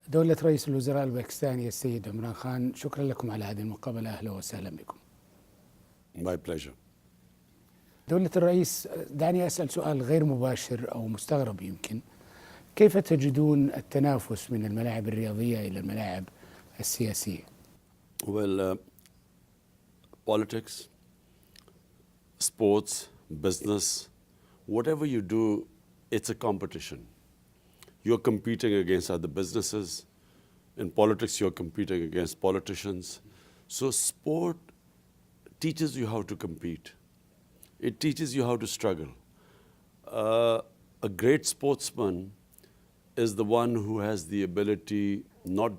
دولة رئيس الوزراء الباكستاني السيد عمران خان، شكرا لكم على هذه المقابلة، أهلا وسهلا بكم. My pleasure. دولة الرئيس، دعني أسأل سؤال غير مباشر أو مستغرب يمكن، كيف تجدون التنافس من الملاعب الرياضية إلى الملاعب السياسية؟ Well, politics, sports, business, whatever you do, it's a competition. You're competing against other businesses. In politics, you're competing against politicians. So sport teaches you how to compete. It teaches you how to struggle. A great sportsman is the one who has the ability not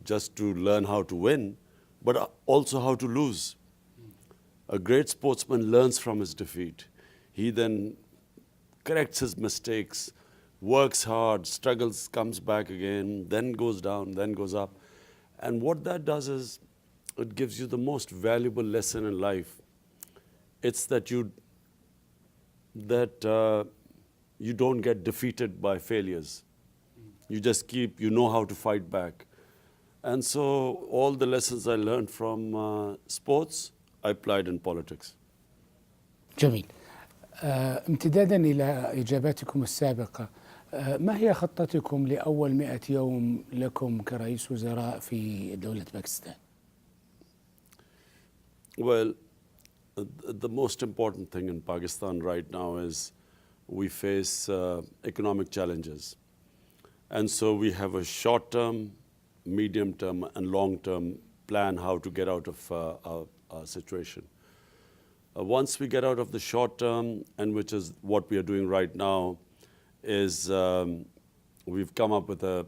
just to learn how to win, but also how to lose. A great sportsman learns from his defeat. He then corrects his mistakes, works hard, struggles, comes back again, then goes down, then goes up. And what that does is it gives you the most valuable lesson in life. It's that you don't get defeated by failures. You just you know how to fight back. And so all the lessons I learned from sports, I applied in politics. جميل. امتدادا إلى إجاباتكم السابقة، ما هي خطتكم لأول 100 يوم لكم كرئيس وزراء في دولة باكستان؟ Well, the most important thing in Pakistan right now is we face economic challenges. And so we have a short-term, medium-term, and long-term plan how to get out of our situation. Once we get out of the short-term, and which is what we are doing right now, is we've come up with a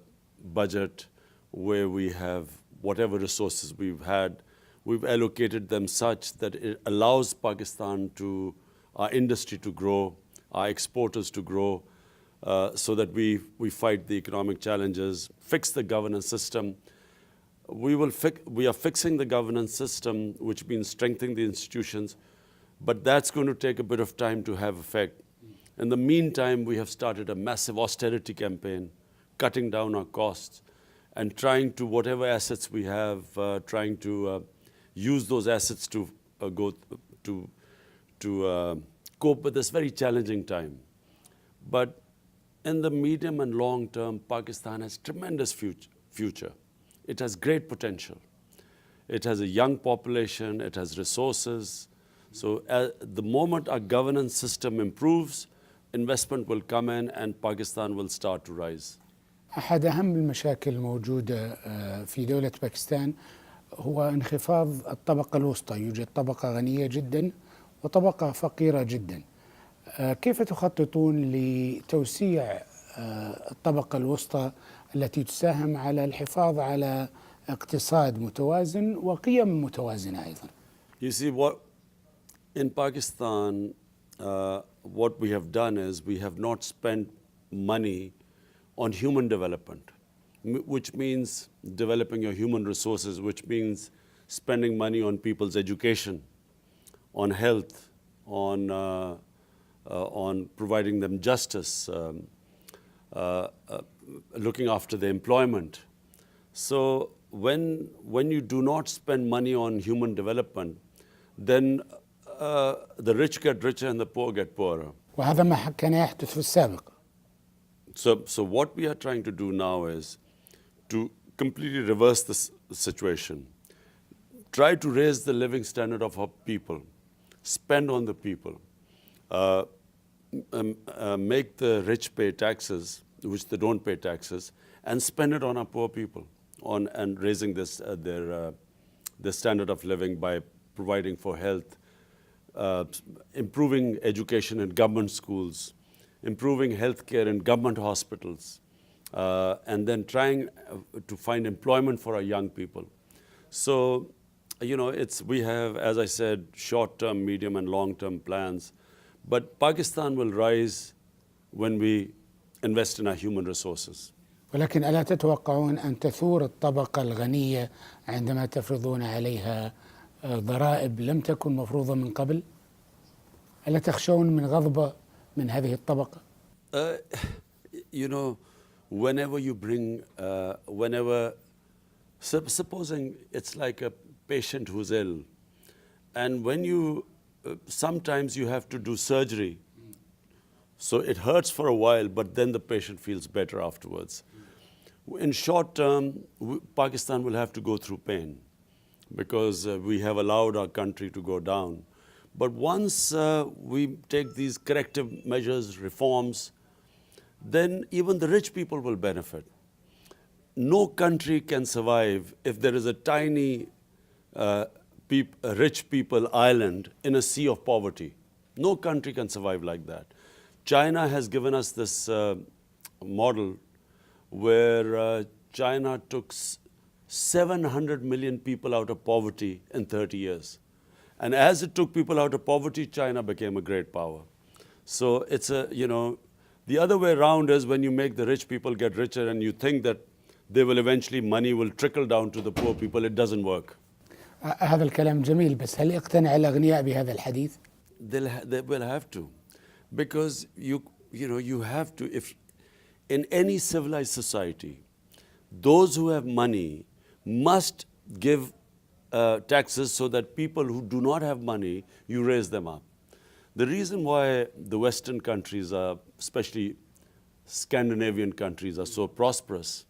budget where we have whatever resources we've had, we've allocated them such that it allows Pakistan to, our industry to grow, our exporters to grow, so that we fight the economic challenges, fix the governance system. We are fixing the governance system, which means strengthening the institutions, but that's going to take a bit of time to have effect. In the meantime, we have started a massive austerity campaign, cutting down our costs, and trying to, whatever assets we have, trying to use those assets to cope with this very challenging time. But in the medium and long term, Pakistan has tremendous future. It has great potential. It has a young population, it has resources. So the moment our governance system improves, investment will come in and Pakistan will start to rise. أحد أهم المشاكل الموجودة في دولة باكستان هو انخفاض الطبقة الوسطى. يوجد طبقة غنية جدا وطبقة فقيرة جدا. كيف تخططون لتوسيع الطبقة الوسطى التي تساهم على الحفاظ على اقتصاد متوازن وقيم متوازنة أيضا؟ You see, in Pakistan, what we have done is we have not spent money on human development, which means developing your human resources, which means spending money on people's education, on health, on providing them justice, looking after their employment. So when you do not spend money on human development, then the rich get richer and the poor get poorer. وهذا ما كان يحدث في السابق. So what we are trying to do now is to completely reverse this situation. Try to raise the living standard of our people. Spend on the people. Make the rich pay taxes, which they don't pay taxes, and spend it on our poor people, and raising their standard of living by providing for health, improving education in government schools, improving healthcare in government hospitals, and then trying to find employment for our young people. So, we have, as I said, short-term, medium, and long-term plans. But Pakistan will rise when we invest in our human resources. ولكن ألا تتوقعون أن تثور الطبقة الغنية عندما تفرضون عليها ضرائب لم تكن مفروضة من قبل؟ ألا تخشون من غضبة من هذه الطبقة؟ whenever you bring, supposing it's like a patient who's ill, and when you, sometimes you have to do surgery, so it hurts for a while, but then the patient feels better afterwards. In short term, Pakistan will have to go through pain because we have allowed our country to go down. But once we take these corrective measures, reforms, then even the rich people will benefit. No country can survive if there is a tiny rich people island in a sea of poverty. No country can survive like that. China has given us this model where China took 700 million people out of poverty in 30 years. And as it took people out of poverty, China became a great power. So it's a, the other way around is when you make the rich people get richer and you think that they will eventually, money will trickle down to the poor people, it doesn't work. هذا الكلام جميل بس هل يقتنع الأغنياء بهذا الحديث؟ They will have to. Because you have to, if in any civilized society, those who have money must give taxes so that people who do not have money, you raise them up. The reason why the Western countries are, especially Scandinavian countries, are so prosperous,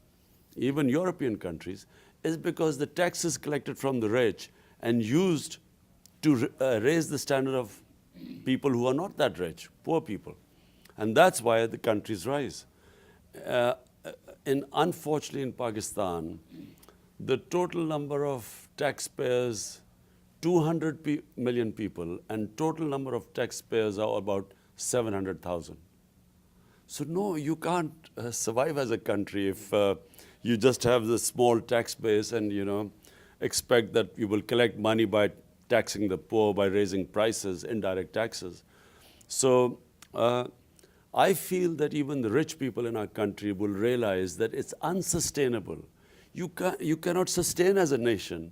even European countries, is because the taxes collected from the rich and used to raise the standard of people who are not that rich, poor people. And that's why the countries rise. Unfortunately, in Pakistan, the total number of taxpayers, 200 million people, and total number of taxpayers are about 700,000. So no, you can't survive as a country if you just have this small tax base and expect that you will collect money by taxing the poor, by raising prices, indirect taxes. So I feel that even the rich people in our country will realize that it's unsustainable. You cannot sustain as a nation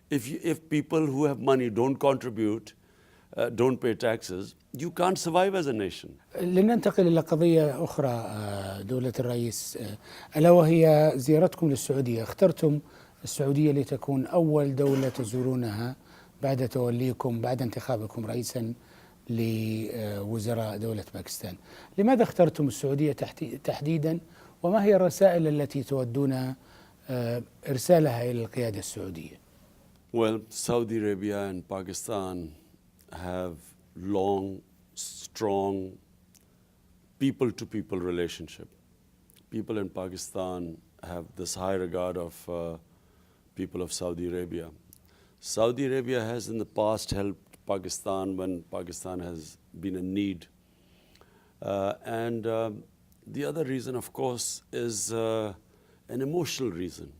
if people who have money don't contribute, don't pay taxes. You can't survive as a nation. لننتقل إلى قضية أخرى دولة الرئيس ألا وهي زيارتكم للسعودية. اخترتم السعودية لتكون أول دولة تزورونها بعد توليكم، بعد انتخابكم رئيسا لوزراء دولة باكستان. لماذا اخترتم السعودية تحديدا، وما هي الرسائل التي تودون إرسالها إلى القيادة السعودية؟ Well, Saudi Arabia and Pakistan have long, strong people-to-people relationship. People in Pakistan have this high regard of people of Saudi Arabia. Saudi Arabia has in the past helped Pakistan when Pakistan has been in need. And the other reason, of course, is an emotional reason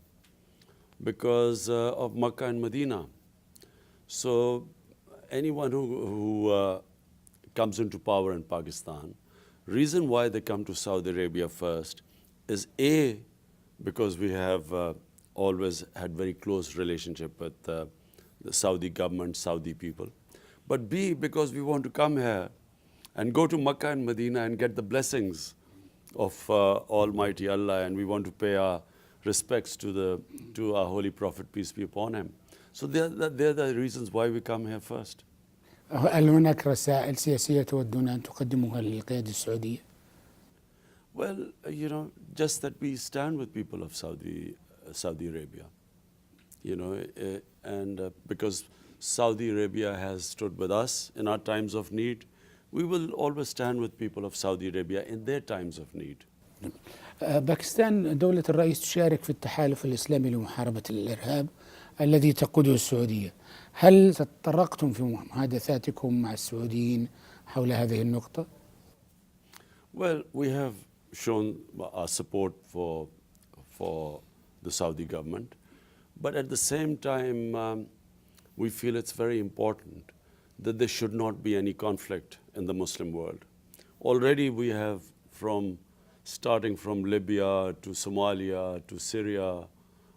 because of Makkah and Medina. So anyone who comes into power in Pakistan, reason why they come to Saudi Arabia first is A, because we have always had very close relationship with the Saudi government, Saudi people. But B, because we want to come here and go to Makkah and Medina and get the blessings of Almighty Allah, and we want to pay our respects to our Holy Prophet, peace be upon him. So they're the reasons why we come here first. هل هناك رسائل سياسية تودون أن تقدموها للقيادة السعودية؟ Well, just that we stand with people of Saudi Arabia, and because Saudi Arabia has stood with us in our times of need, we will always stand with people of Saudi Arabia in their times of need. باكستان دولة الرئيس تشارك في التحالف الإسلامي لمحاربة الإرهاب الذي تقوده السعودية. هل تطرقتم في محادثاتكم مع السعوديين حول هذه النقطة؟ Well, we have shown our support for the Saudi government, but at the same time, we feel it's very important that there should not be any conflict in the Muslim world. Already we have, starting from Libya to Somalia to Syria,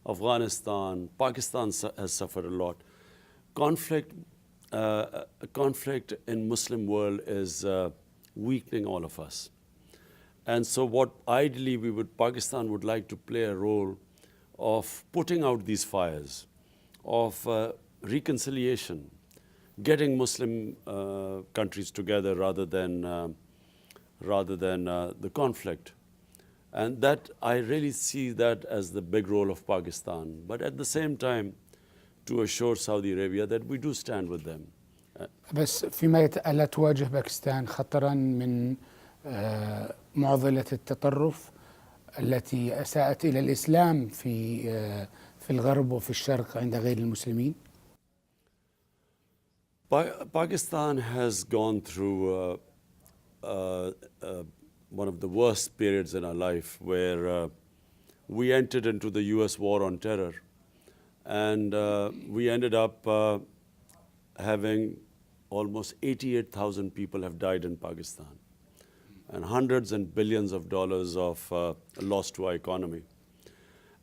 Afghanistan, Pakistan has suffered a lot. Conflict in Muslim world is weakening all of us. And so what ideally Pakistan would like to play a role of putting out these fires, of reconciliation, getting Muslim countries together rather than the conflict. And that I really see that as the big role of Pakistan. But at the same time, to assure Saudi Arabia that we do stand with them. بس فيما ألا تواجه باكستان خطرا من معضلة التطرف التي أساءت إلى الإسلام في الغرب وفي الشرق عند غير المسلمين؟ Pakistan has gone through one of the worst periods in our life where we entered into the US war on terror. And we ended up having almost 88,000 people have died in Pakistan, and hundreds and billions of dollars of loss to our economy.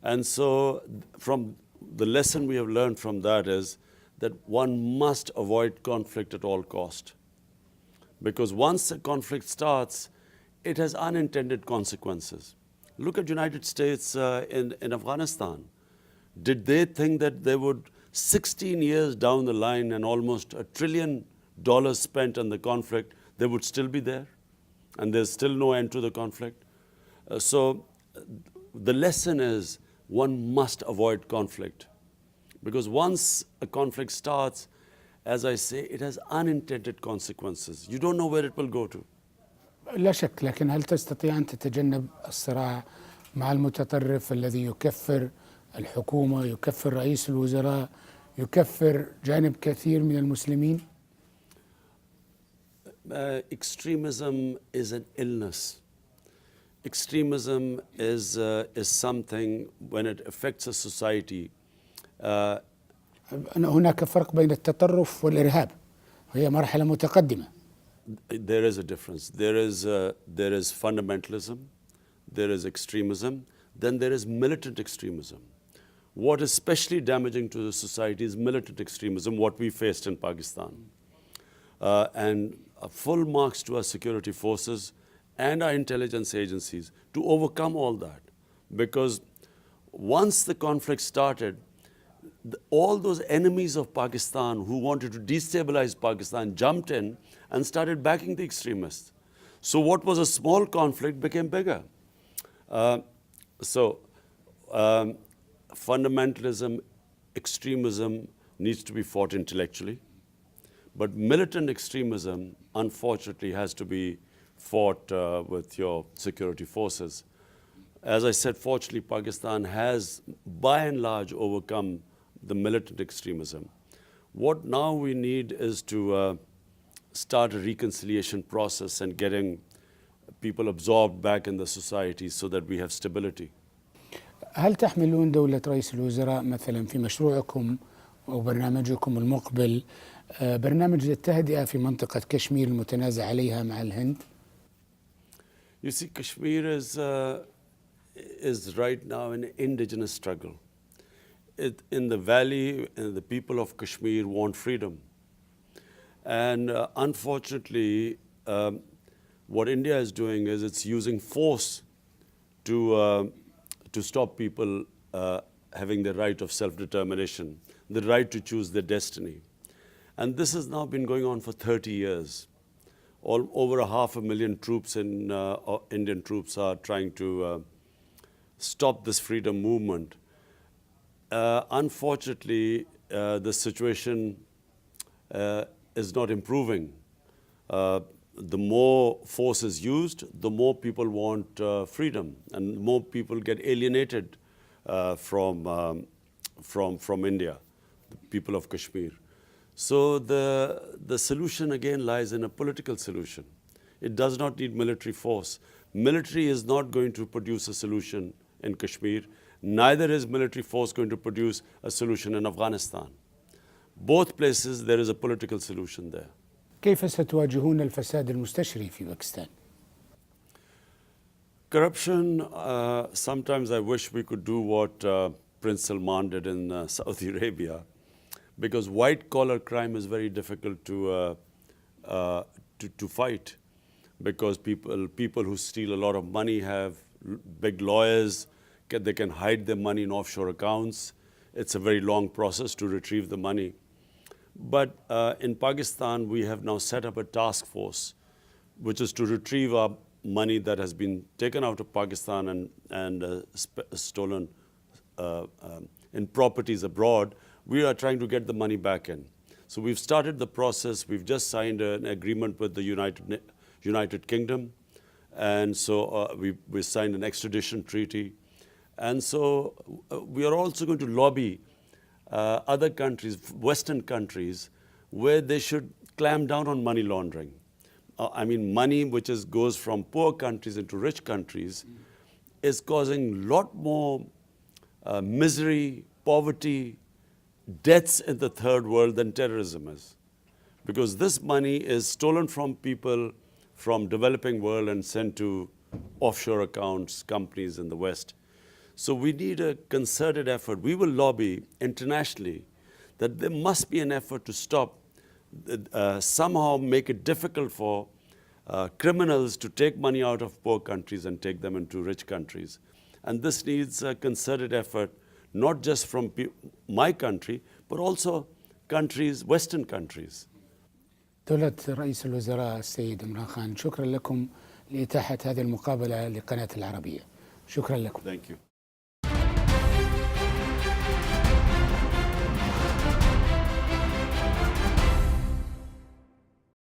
And so from the lesson we have learned from that is that one must avoid conflict at all cost. Because once a conflict starts, it has unintended consequences. Look at United States in Afghanistan. Did they think that they would, 16 years down the line and almost $1 trillion spent on the conflict, they would still be there? And there's still no end to the conflict? So the lesson is one must avoid conflict. Because once a conflict starts, as I say, it has unintended consequences. You don't know where it will go to. لا شك، لكن هل تستطيع أن تتجنب الصراع مع المتطرف الذي يكفر الحكومة، يكفر رئيس الوزراء، يكفر جانب كثير من المسلمين؟ Extremism is an illness. Extremism is something when it affects a society. هناك فرق بين التطرف والإرهاب، هي مرحلة متقدمة. There is a difference. There is fundamentalism, there is extremism, then there is militant extremism. What is especially damaging to the society is militant extremism, what we faced in Pakistan. And full marks to our security forces and our intelligence agencies to overcome all that. Because once the conflict started, all those enemies of Pakistan who wanted to destabilize Pakistan jumped in and started backing the extremists. So what was a small conflict became bigger. Fundamentalism, extremism needs to be fought intellectually. But militant extremism, unfortunately, has to be fought with your security forces. As I said, fortunately, Pakistan has, by and large, overcome the militant extremism. What now we need is to start a reconciliation process and getting people absorbed back in the society so that we have stability. هل تحملون دولة رئيس الوزراء مثلا في مشروعكم أو برنامجكم المقبل برنامج للتهدئة في منطقة كشمير المتنازع عليها مع الهند؟ You see, Kashmir is right now an indigenous struggle. In the valley, the people of Kashmir want freedom. And unfortunately, what India is doing is it's using force to stop people having the right of self-determination, the right to choose their destiny. And this has now been going on for 30 years. Over 500,000 troops Indian troops are trying to stop this freedom movement. Unfortunately, the situation is not improving. The more force is used, the more people want freedom, and more people get alienated from India, the people of Kashmir. So the solution again lies in a political solution. It does not need military force. Military is not going to produce a solution in Kashmir. Neither is military force going to produce a solution in Afghanistan. Both places there is a political solution there. كيف ستواجهون الفساد المستشري في باكستان؟ Corruption, sometimes I wish we could do what Prince Salman did in Saudi Arabia, because white-collar crime is very difficult to fight, because people who steal a lot of money have big lawyers. They can hide their money in offshore accounts. It's a very long process to retrieve the money. But in Pakistan, we have now set up a task force, which is to retrieve our money that has been taken out of Pakistan and stolen in properties abroad. We are trying to get the money back in. So we've started the process. We've just signed an agreement with the United Kingdom. And so we signed an extradition treaty. And so we are also going to lobby other countries, Western countries, where they should clamp down on money laundering. I mean, money which goes from poor countries into rich countries is causing a lot more misery, poverty, deaths in the third world than terrorism is. Because this money is stolen from people from developing world and sent to offshore accounts, companies in the West. So we need a concerted effort. We will lobby internationally that there must be an effort to stop, somehow make it difficult for criminals to take money out of poor countries and take them into rich countries. And this needs a concerted effort, not just from my country, but also countries, Western countries. دولة رئيس الوزراء السيد عمران خان، شكرا لكم لإتاحة هذه المقابلة لقناة العربية. شكرا لكم. Thank you.